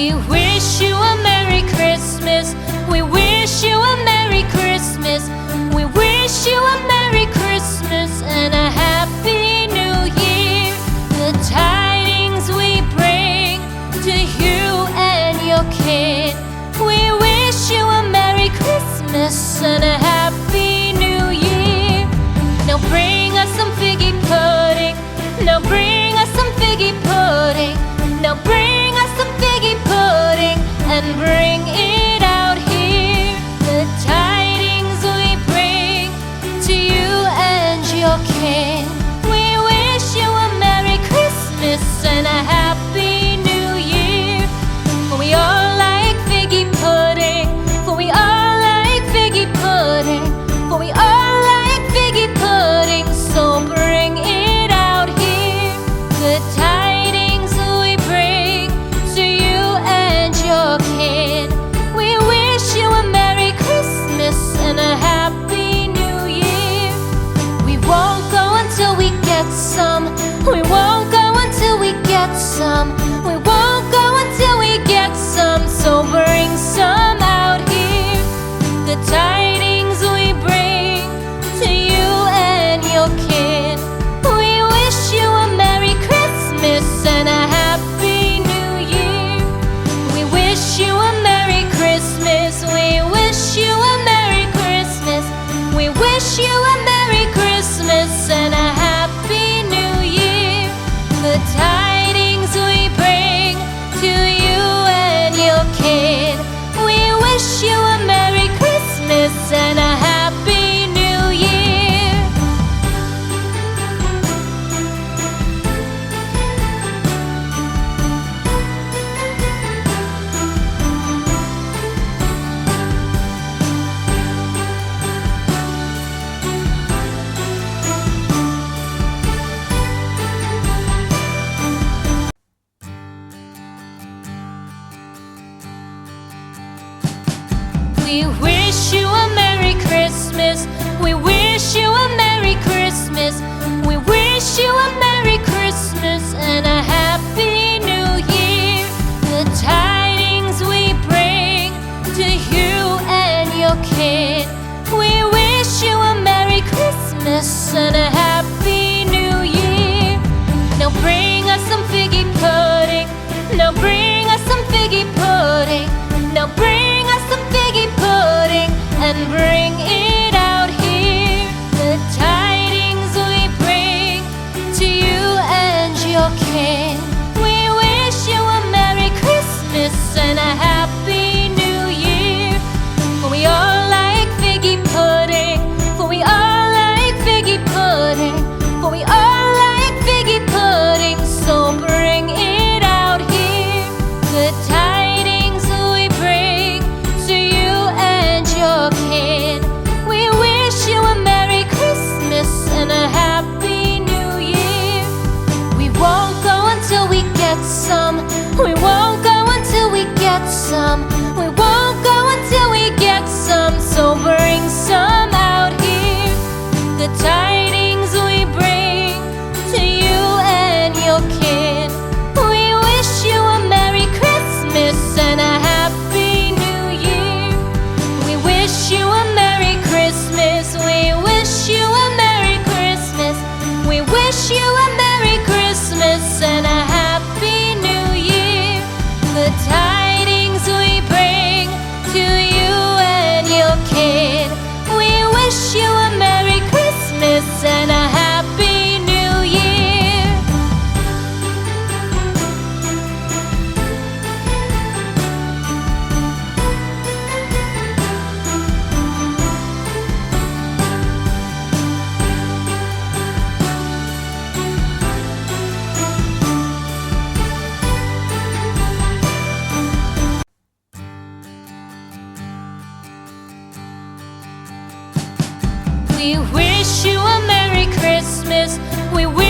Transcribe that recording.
We wish you a Merry Christmas. We wish you a Merry Christmas. We wish you a Merry Christmas and a Happy New Year. The tidings we bring to you and your kid. We wish you a Merry Christmas and a Happy New Year. Now bring us some figgy pudding. Now bring us some figgy pudding. Now bring us some figgy pudding and bring it out here. The tidings we bring to you and your kin. We wish you a Merry Christmas and a Happy New Year. For we all like figgy pudding. For we all like figgy pudding. For we all like figgy pudding. So bring it out here. The tidings we bring to you and your kin. We wish you a Merry Christmas and a Happy New Year. We won't go until we get some. We won't go until we get some. We won't go until we get some. So bring some out here. The tidings we bring to you and your kin. We wish you a Merry Christmas and a Happy New Year. We wish you a Merry Christmas. We wish you a Merry Christmas. We wish you a Merry Christmas and a Happy New Year. The tidings we bring to you and your kid. We wish you a Merry Christmas and a Happy New Year. We wish you a Merry Christmas. We wish you a Merry Christmas. We wish you a Merry Christmas and a Happy New Year. The tidings we bring to you and your kid. We wish you a Merry Christmas and a Happy New Year. Now bring us some figgy pudding. Now bring us some figgy pudding. Now bring us some figgy pudding and bring it out here. The tidings we bring to you and your kin. We wish you a Merry Christmas and a Happy New Year. For we all like figgy pudding. For we all like figgy pudding. For we all like figgy pudding. So bring it out here. The tidings we bring to you and your kin. We wish you a Merry Christmas and a Happy New Year. We won't go until we get some. We won't go until we get some. We won't go until we get some. So bring some out here. The tidings we bring to you and your kin. We wish you a Merry Christmas and a Happy New Year. We wish you a Merry Christmas. We wish you a Merry Christmas. We wish you a Merry Christmas and a Happy New Year. The tidings we bring to you and your kid. We wish you a Merry Christmas and a Happy New Year. We wish you a Merry Christmas. We wish